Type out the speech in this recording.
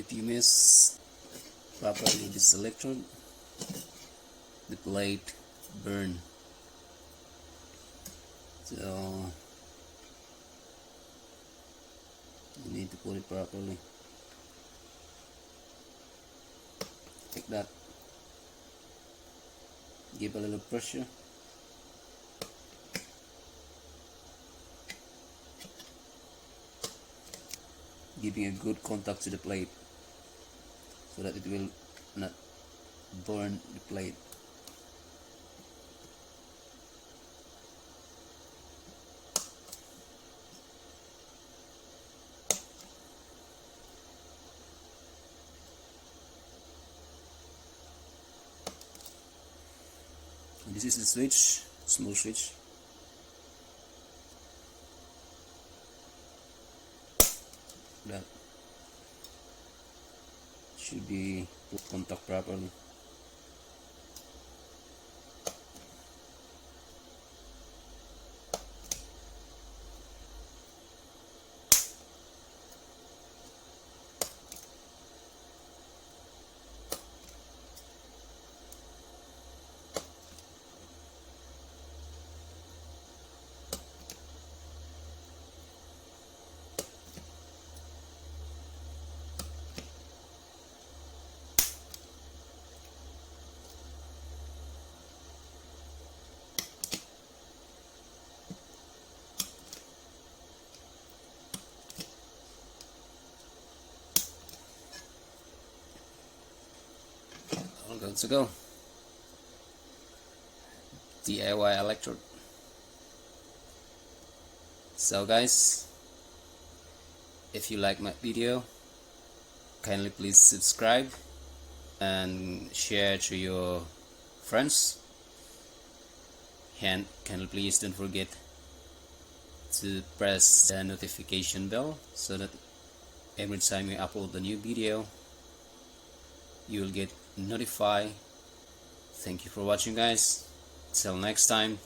If you miss properly this electrode, the plate burn. So you need to put it properly. Take that. Give a little pressure. Giving a good contact to the plate so that it will not burn the plate. And this is the switch, small switch. That should be put contact properly. All good to go. DIY electrode. So guys, if you like my video, kindly please subscribe and share to your friends, and kindly please don't forget to press the notification bell so that every time we upload a new video you will get notified. Thank you for watching guys. Till next time.